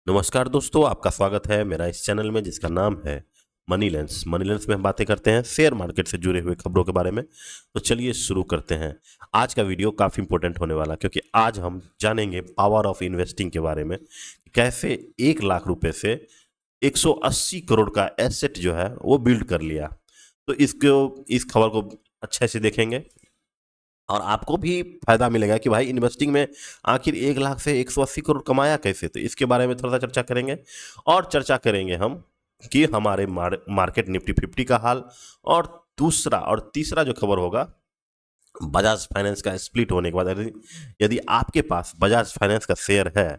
नमस्कार दोस्तों, आपका स्वागत है मेरा इस चैनल में जिसका नाम है मनी लेंस। मनी लेंस में हम बातें करते हैं शेयर मार्केट से जुड़े हुए खबरों के बारे में। तो चलिए शुरू करते हैं। आज का वीडियो काफ़ी इंपॉर्टेंट होने वाला क्योंकि आज हम जानेंगे पावर ऑफ इन्वेस्टिंग के बारे में। कैसे 1 लाख रुपए से 180 करोड़ का एसेट जो है वो बिल्ड कर लिया। तो इस खबर को अच्छे से देखेंगे और आपको भी फायदा मिलेगा कि भाई इन्वेस्टिंग में आखिर 1 लाख से 180 करोड़ कमाया कैसे। तो इसके बारे में थोड़ा सा चर्चा करेंगे और चर्चा करेंगे हम कि हमारे मार्केट निफ्टी 50 का हाल। और दूसरा और तीसरा जो खबर होगा बजाज फाइनेंस का स्प्लिट होने के बाद यदि यदि आपके पास बजाज फाइनेंस का शेयर है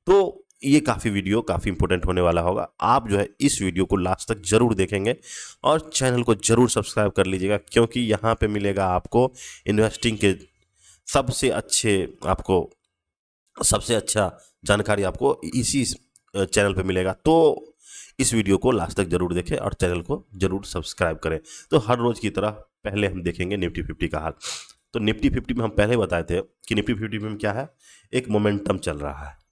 तो ये वीडियो काफ़ी इंपॉर्टेंट होने वाला होगा। आप जो है इस वीडियो को लास्ट तक जरूर देखेंगे और चैनल को जरूर सब्सक्राइब कर लीजिएगा क्योंकि यहाँ पे मिलेगा आपको इन्वेस्टिंग के सबसे अच्छे आपको सबसे अच्छा जानकारी आपको इसी चैनल पे मिलेगा। तो इस वीडियो को लास्ट तक जरूर देखें और चैनल को जरूर सब्सक्राइब करें। तो हर रोज की तरह पहले हम देखेंगे निफ्टी 50 का हाल। तो निफ्टी 50 में हम पहले बताए थे कि निफ्टी 50 में क्या है, एक मोमेंटम चल रहा है।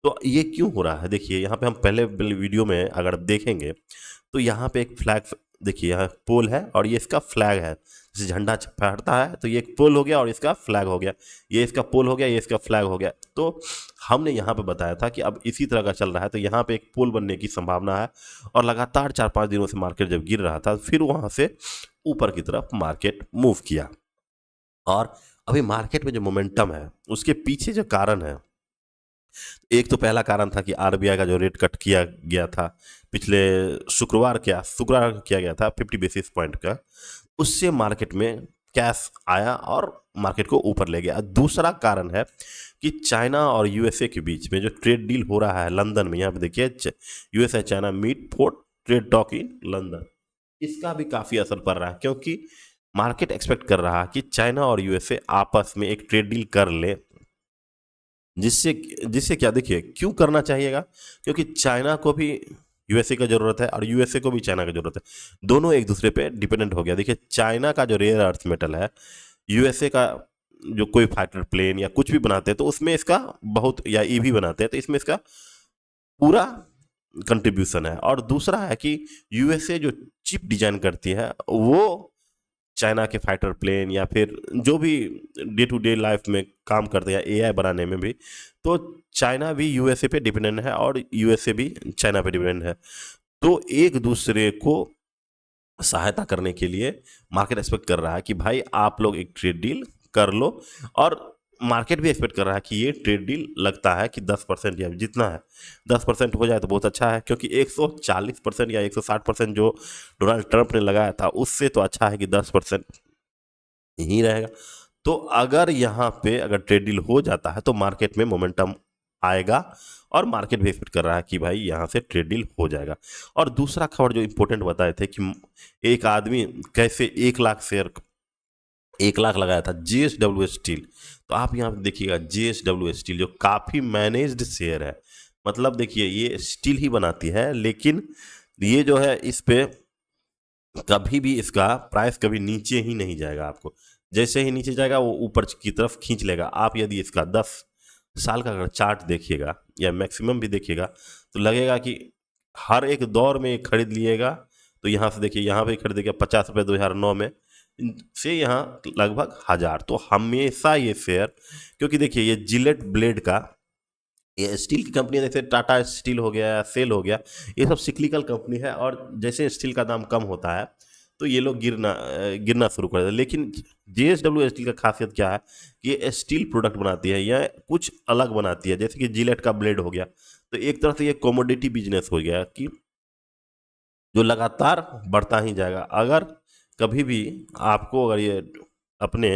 तो ये क्यों हो रहा है, देखिए यहाँ पे हम पहले वीडियो में अगर देखेंगे तो यहाँ पे एक फ्लैग, देखिए यहाँ पोल है और ये इसका फ्लैग है। जैसे झंडा फहरता है तो ये एक पोल हो गया और इसका फ्लैग हो गया, ये इसका पोल हो गया, ये इसका फ्लैग हो गया। तो हमने यहाँ पे बताया था कि अब इसी तरह का चल रहा है तो यहाँ पे एक पोल बनने की संभावना है। और लगातार 4-5 दिनों से मार्केट जब गिर रहा था फिर वहाँ से ऊपर की तरफ मार्केट मूव किया। और अभी मार्केट में जो मोमेंटम है उसके पीछे जो कारण है, एक तो पहला कारण था कि आरबीआई का जो रेट कट किया गया था पिछले शुक्रवार किया गया था 50 बेसिस पॉइंट का। उससे मार्केट में कैश आया और मार्केट को ऊपर ले गया। दूसरा कारण है कि चाइना और यूएसए के बीच में जो ट्रेड डील हो रहा है लंदन में, यहाँ पे देखिए USA China meet for trade talk in London, इसका भी काफ़ी असर पड़ रहा है क्योंकि मार्केट एक्सपेक्ट कर रहा है कि चाइना और यूएसए आपस में एक ट्रेड डील कर ले। जिससे जिससे क्या, देखिए क्यों करना चाहिएगा, क्योंकि चाइना को भी यूएसए का ज़रूरत है और यूएसए को भी चाइना की ज़रूरत है। दोनों एक दूसरे पे डिपेंडेंट हो गया। देखिए चाइना का जो रेयर अर्थ मेटल है, यूएसए का जो कोई फाइटर प्लेन या कुछ भी बनाते हैं तो उसमें इसका बहुत, या ईवी बनाते हैं तो इसमें इसका पूरा कंट्रीब्यूशन है। और दूसरा है कि यूएसए जो चिप डिजाइन करती है वो चाइना के फाइटर प्लेन या फिर जो भी डे टू डे लाइफ में काम करते हैं एआई बनाने में भी, तो चाइना भी यूएसए पे डिपेंडेंट है और यूएसए भी चाइना पे डिपेंडेंट है। तो एक दूसरे को सहायता करने के लिए मार्केट एक्सपेक्ट कर रहा है कि भाई आप लोग एक ट्रेड डील कर लो। और मार्केट भी एक्सपेक्ट कर रहा है कि ये ट्रेड डील लगता है कि 10% या जितना है 10% हो जाए तो बहुत अच्छा है, क्योंकि 140% या 160% जो डोनाल्ड ट्रंप ने लगाया था उससे तो अच्छा है कि 10% ही रहेगा। तो अगर यहाँ पे अगर ट्रेड डील हो जाता है तो मार्केट में मोमेंटम आएगा और मार्केट भी एक्सपेक्ट कर रहा है कि भाई यहाँ से ट्रेड डील हो जाएगा। और दूसरा खबर जो इंपॉर्टेंट बताए थे कि एक आदमी कैसे 1 लाख लगाया था जेएसडब्ल्यू स्टील। तो आप यहाँ पे देखिएगा जेएसडब्ल्यू स्टील जो काफ़ी मैनेज्ड शेयर है, मतलब देखिए ये स्टील ही बनाती है लेकिन ये जो है इस पे कभी भी इसका प्राइस कभी नीचे ही नहीं जाएगा। आपको जैसे ही नीचे जाएगा वो ऊपर की तरफ खींच लेगा। आप यदि इसका 10 साल का अगर चार्ट देखिएगा या मैक्सिमम भी देखिएगा तो लगेगा कि हर एक दौर में खरीद लिएगा। तो यहाँ से देखिए यहाँ पे खरीदेगा 50 रुपये 2009 में से यहाँ लगभग 1000। तो हमेशा ये शेयर, क्योंकि देखिए ये जिलेट ब्लेड का, ये स्टील की कंपनी जैसे टाटा स्टील हो गया, सेल हो गया, ये सब सिक्लिकल कंपनी है और जैसे स्टील का दाम कम होता है तो ये लोग गिरना शुरू कर देते हैं। लेकिन जेएसडब्ल्यू स्टील का खासियत क्या है कि ये स्टील प्रोडक्ट बनाती है या कुछ अलग बनाती है, जैसे कि जिलेट का ब्लेड हो गया। तो एक तरह से ये कमोडिटी बिजनेस हो गया कि जो लगातार बढ़ता ही जाएगा। अगर कभी भी आपको अगर ये अपने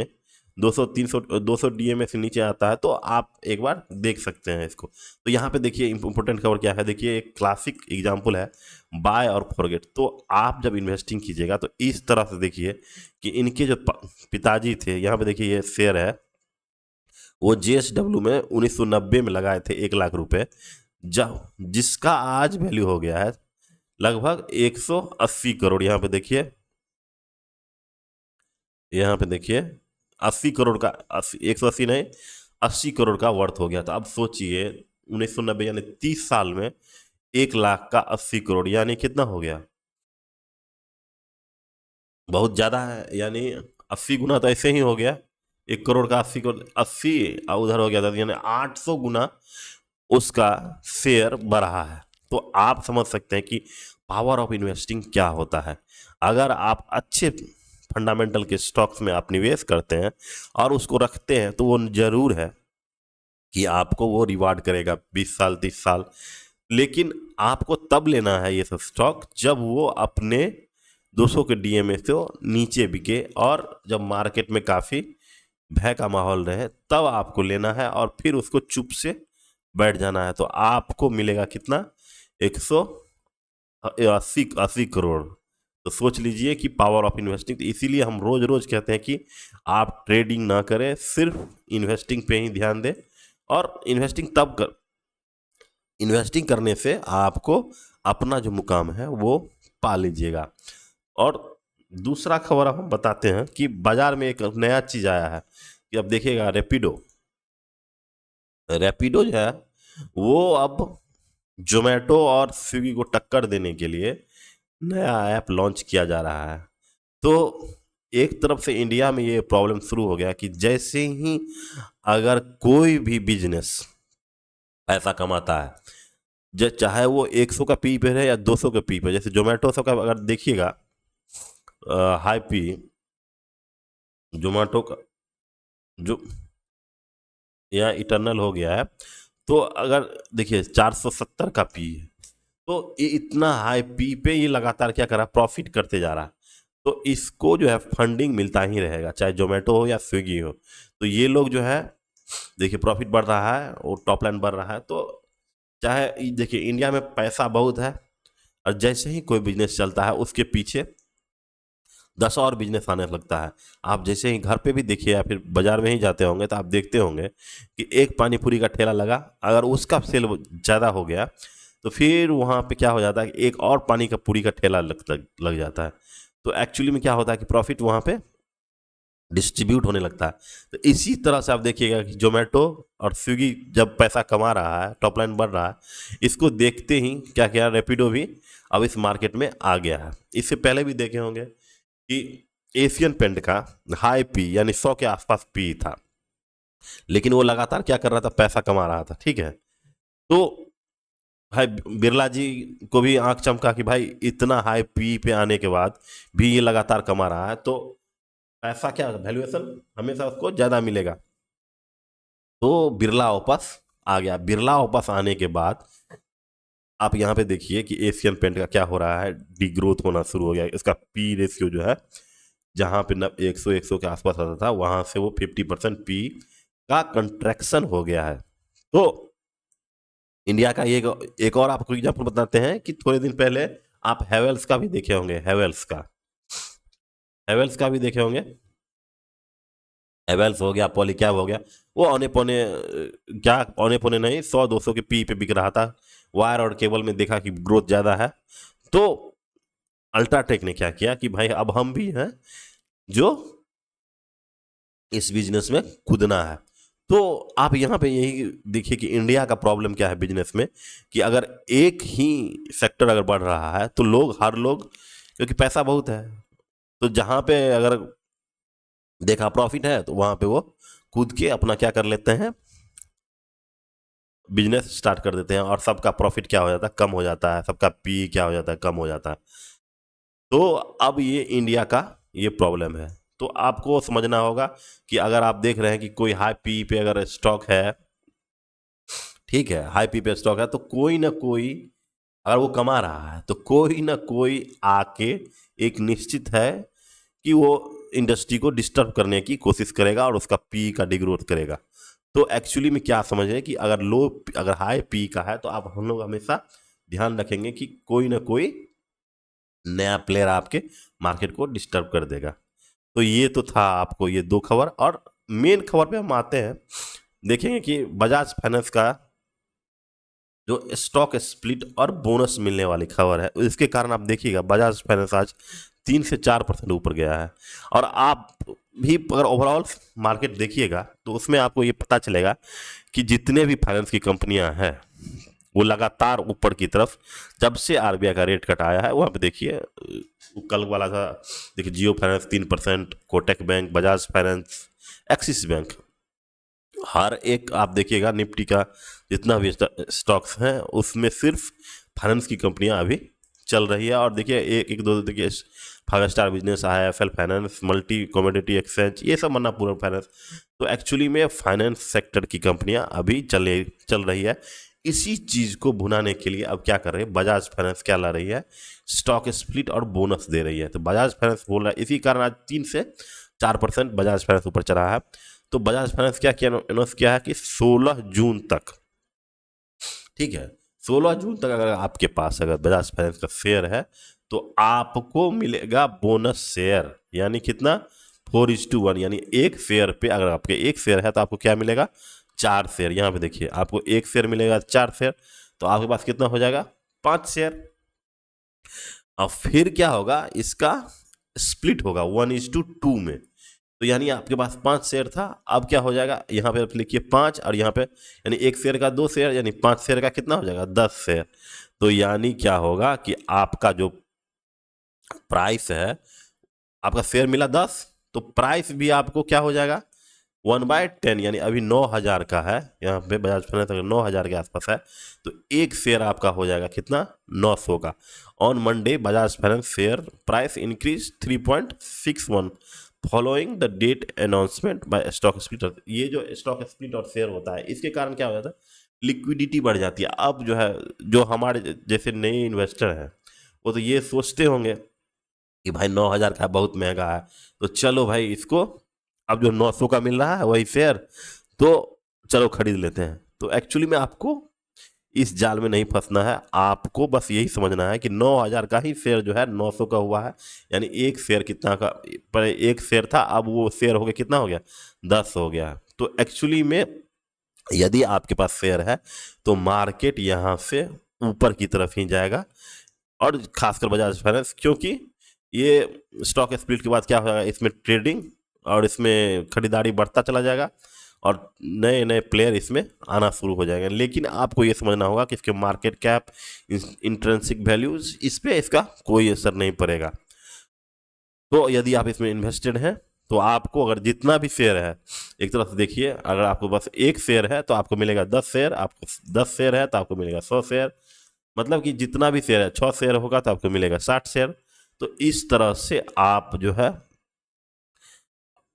200 300 200 डीएमए से नीचे आता है तो आप एक बार देख सकते हैं इसको। तो यहाँ पे देखिए इंपॉर्टेंट खबर क्या है, देखिए एक क्लासिक एग्जांपल है बाय और फॉरगेट। तो आप जब इन्वेस्टिंग कीजिएगा तो इस तरह से देखिए कि इनके जो पिताजी थे, यहाँ पे देखिए ये शेयर है, वो जेएसडब्ल्यू में 1990 में लगाए थे 1 लाख रुपए, जब जिसका आज वैल्यू हो गया है लगभग 180 करोड़। यहाँ पे देखिए 80 करोड़ का, 80 180 नहीं 80 करोड़ का वर्थ हो गया। तो अब सोचिए 1990 यानी 30 साल में 1 लाख का 80 करोड़, यानी कितना हो गया, बहुत ज्यादा है। यानी 80 गुना तो ऐसे ही हो गया, 1 करोड़ का 80 करोड़, 80 और उधर हो गया था, यानी 800 गुना उसका शेयर बढ़ा है। तो आप समझ सकते हैं कि पावर ऑफ इन्वेस्टिंग क्या होता है। अगर आप अच्छे फंडामेंटल के स्टॉक्स में आप निवेश करते हैं और उसको रखते हैं, तो वो जरूर है कि आपको वो रिवार्ड करेगा 20 साल 30 साल। लेकिन आपको तब लेना है ये सब स्टॉक जब वो अपने 200 के डीएमए से नीचे बिके और जब मार्केट में काफ़ी भय का माहौल रहे, तब आपको लेना है और फिर उसको चुप से बैठ जाना है। तो आपको मिलेगा कितना, 180 करोड़। तो सोच लीजिए कि पावर ऑफ इन्वेस्टिंग। तो इसीलिए हम रोज रोज कहते हैं कि आप ट्रेडिंग ना करें, सिर्फ इन्वेस्टिंग पे ही ध्यान दें। और इन्वेस्टिंग करने से आपको अपना जो मुकाम है वो पा लीजिएगा। और दूसरा खबर हम बताते हैं कि बाजार में एक नया चीज आया है कि अब देखिएगा, रैपिडो रैपिडो जो है वो अब जोमेटो और स्विगी को टक्कर देने के लिए नया ऐप लॉन्च किया जा रहा है। तो एक तरफ से इंडिया में ये प्रॉब्लम शुरू हो गया कि जैसे ही अगर कोई भी बिजनेस पैसा कमाता है, चाहे वो 100 का पी पे है या 200 का पी पे, जैसे जोमेटो सब का अगर देखिएगा, हाई पी जोमेटो का जो यहाँ इटरनल हो गया है, तो अगर देखिए 470 का पी है, तो ये इतना हाई पी पे ये लगातार क्या कर रहा है, प्रॉफिट करते जा रहा है। तो इसको जो है फंडिंग मिलता ही रहेगा, चाहे जोमेटो हो या स्विगी हो। तो ये लोग जो है देखिए प्रॉफिट बढ़ रहा है और टॉप लाइन बढ़ रहा है। तो चाहे देखिए इंडिया में पैसा बहुत है, और जैसे ही कोई बिजनेस चलता है उसके पीछे 10 और बिजनेस आने लगता है। आप जैसे ही घर पे भी देखिए या फिर बाजार में ही जाते होंगे तो आप देखते होंगे कि एक पानी पूरी का ठेला लगा, अगर उसका सेल ज़्यादा हो गया तो फिर वहाँ पे क्या हो जाता है कि एक और पानी का पूरी का ठेला लग जाता है। तो एक्चुअली में क्या होता है कि प्रॉफिट वहाँ पे डिस्ट्रीब्यूट होने लगता है। तो इसी तरह से आप देखिएगा कि जोमेटो और स्विगी जब पैसा कमा रहा है, टॉप लाइन बढ़ रहा है, इसको देखते ही क्या किया, रैपिडो भी अब इस मार्केट में आ गया है। इससे पहले भी देखे होंगे कि एशियन पेंट का हाई पी यानी 100 के आसपास पी था, लेकिन वो लगातार क्या कर रहा था, पैसा कमा रहा था। ठीक है, तो भाई बिरला जी को भी आंख चमका कि भाई इतना हाई पी पे आने के बाद भी ये लगातार कमा रहा है, तो पैसा क्या वैल्यूएशन हमेशा उसको ज़्यादा मिलेगा। तो बिरला वापस आ गया। बिरला वापस आने के बाद आप यहाँ पे देखिए कि एशियन पेंट का क्या हो रहा है, डिग्रोथ होना शुरू हो गया। इसका पी रेशियो जो है, जहाँ पे 100 के आसपास आता था, वहाँ से वो 50% पी का कंट्रैक्शन हो गया है। तो इंडिया का एक और आपको एग्जाम्पल बताते हैं कि थोड़े दिन पहले आप हैवेल्स का भी देखे होंगे, हैवेल्स का भी देखे होंगे। हैवेल्स हो गया, पॉलीकैब हो गया, वो औने पौने क्या औने पौने नहीं, 100 200 के पी पे बिक रहा था। वायर और केबल में देखा कि ग्रोथ ज़्यादा है, तो अल्ट्राटेक ने क्या किया कि भाई अब हम भी हैं जो इस बिजनेस में कूदना है। तो आप यहाँ पे यही देखिए कि इंडिया का प्रॉब्लम क्या है बिजनेस में, कि अगर एक ही सेक्टर अगर बढ़ रहा है तो हर लोग, क्योंकि पैसा बहुत है, तो जहाँ पे अगर देखा प्रॉफिट है तो वहाँ पे वो कूद के अपना क्या कर लेते हैं, बिजनेस स्टार्ट कर देते हैं, और सबका प्रॉफिट क्या हो जाता है, कम हो जाता है, सबका पी क्या हो जाता है, कम हो जाता है। तो अब ये इंडिया का ये प्रॉब्लम है। तो आपको समझना होगा कि अगर आप देख रहे हैं कि कोई हाई पी पे अगर स्टॉक है, ठीक है, हाई पी पे स्टॉक है, तो कोई ना कोई अगर वो कमा रहा है तो कोई ना कोई आके एक निश्चित है कि वो इंडस्ट्री को डिस्टर्ब करने की कोशिश करेगा और उसका पी का डिग्रोथ करेगा। तो एक्चुअली में क्या समझ रहे हैं कि अगर हाई पी का है तो आप हम लोग हमेशा ध्यान रखेंगे कि कोई ना कोई नया प्लेयर आपके मार्केट को डिस्टर्ब कर देगा। तो ये तो था आपको ये दो खबर, और मेन खबर पे हम आते हैं। देखेंगे कि बजाज फाइनेंस का जो स्टॉक स्प्लिट और बोनस मिलने वाली खबर है, इसके कारण आप देखिएगा बजाज फाइनेंस आज 3 से 4% ऊपर गया है। और आप भी अगर ओवरऑल मार्केट देखिएगा तो उसमें आपको ये पता चलेगा कि जितने भी फाइनेंस की कंपनियां हैं वो लगातार ऊपर की तरफ, जब से आरबीआई का रेट कट आया है वहाँ पे देखिए, कल वाला था, देखिए Jio finance 3%, Kotak bank, Bajaj finance, Axis bank, हर एक आप देखिएगा निफ्टी का जितना भी स्टॉक्स हैं उसमें सिर्फ फाइनेंस की कंपनियां अभी चल रही है। और देखिए एक एक दो देखिए, 5 star business, IIFL finance, multi commodity exchange, ये सब मन्नापुरम फाइनेंस। तो एक्चुअली में फाइनेंस सेक्टर की कंपनियां अभी चल रही है। इसी चीज़ को भुनाने के लिए अब क्या कर रही है बजाज फाइनेंस, क्या ला रही है, स्टॉक स्प्लिट और बोनस दे रही है। तो बजाज फाइनेंस बोल रहा है, इसी कारण आज 3 से 4% बजाज फाइनेंस ऊपर चढ़ा है। तो बजाज फाइनेंस क्या किया, अनाउंस किया है कि 16 जून तक, ठीक है, 16 जून तक अगर आपके पास अगर बजाज फाइनेंस का शेयर है तो आपको मिलेगा बोनस शेयर। यानी कितना, 4:1, यानी एक शेयर पे अगर आपके एक शेयर है तो आपको क्या मिलेगा, 4 शेयर। यहाँ पे देखिए आपको एक शेयर मिलेगा 4 शेयर, तो आपके पास कितना हो जाएगा, 5 शेयर। अब फिर क्या होगा, इसका स्प्लिट होगा 1:2 में। तो यानी आपके पास 5 शेयर था, अब क्या हो जाएगा, यहाँ पे लिखिए 5 और यहाँ पे, यानी एक शेयर का 2 शेयर, यानी 5 शेयर का कितना हो जाएगा, 10 शेयर। तो यानी क्या होगा कि आपका जो प्राइस है, आपका शेयर मिला 10, तो प्राइस भी आपको क्या हो जाएगा, 1/10, यानी अभी 9,000 का है, यहाँ पे बजाज फाइनेंस अगर 9,000 के आसपास है तो एक शेयर आपका हो जाएगा कितना, 900 का। On Monday Bajaj finance share price increase 3.61 following the date announcement by stock splitter. ये जो स्टॉक स्प्लिट और शेयर होता है इसके कारण क्या हो जाता है, लिक्विडिटी बढ़ जाती है। अब जो है, जो हमारे जैसे नए इन्वेस्टर हैं वो तो ये सोचते होंगे कि भाई 9,000 का बहुत महंगा है, तो चलो भाई इसको, अब जो 900 का मिल रहा है वही शेयर, तो चलो खरीद लेते हैं। तो एक्चुअली में आपको इस जाल में नहीं फंसना है, आपको बस यही समझना है कि 9,000 का ही शेयर जो है 900 का हुआ है, यानी एक शेयर कितना का, पर एक शेयर था अब वो शेयर हो गया कितना हो गया, 10 हो गया। तो एक्चुअली में यदि आपके पास शेयर है तो मार्केट यहाँ से ऊपर की तरफ ही जाएगा, और खासकर बजाज फाइनेंस, क्योंकि ये स्टॉक स्प्लिट के बाद क्या हो जाएगा, इसमें ट्रेडिंग और इसमें खरीदारी बढ़ता चला जाएगा और नए नए प्लेयर इसमें आना शुरू हो जाएंगे। लेकिन आपको ये समझना होगा कि इसके मार्केट कैप, इंट्रिंसिक वैल्यूज, इस पर इसका कोई असर नहीं पड़ेगा। तो यदि आप इसमें इन्वेस्टेड हैं तो आपको अगर जितना भी शेयर है, एक तरफ से देखिए, अगर आपको बस एक शेयर है तो आपको मिलेगा 10 शेयर, आपको 10 शेयर है तो आपको मिलेगा 100 शेयर, मतलब कि जितना भी शेयर है, 6 शेयर होगा तो आपको मिलेगा 60 शेयर। तो इस तरह से आप जो है,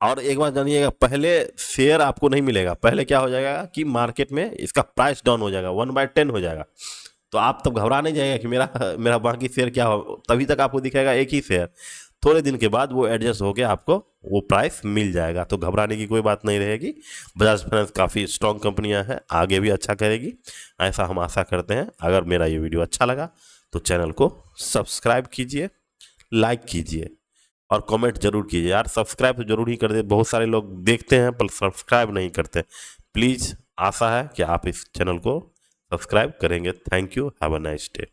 और एक बात जानिएगा, पहले शेयर आपको नहीं मिलेगा, पहले क्या हो जाएगा कि मार्केट में इसका प्राइस डाउन हो जाएगा, 1/10 हो जाएगा। तो आप तब घबरा नहीं जाएगा कि मेरा मेरा बाकी शेयर क्या हो, तभी तक आपको दिखेगा एक ही शेयर। थोड़े दिन के बाद वो एडजस्ट होकर आपको वो प्राइस मिल जाएगा, तो घबराने की कोई बात नहीं रहेगी। बजाज फाइनेंस काफ़ी स्ट्रॉन्ग कंपनियां हैं, आगे भी अच्छा करेगी, ऐसा हम आशा करते हैं। अगर मेरा ये वीडियो अच्छा लगा तो चैनल को सब्सक्राइब कीजिए, लाइक कीजिए और कमेंट जरूर कीजिए। यार सब्सक्राइब तो जरूर ही कर दे, बहुत सारे लोग देखते हैं पर सब्सक्राइब नहीं करते। प्लीज़, आशा है कि आप इस चैनल को सब्सक्राइब करेंगे। Thank you, have a nice day.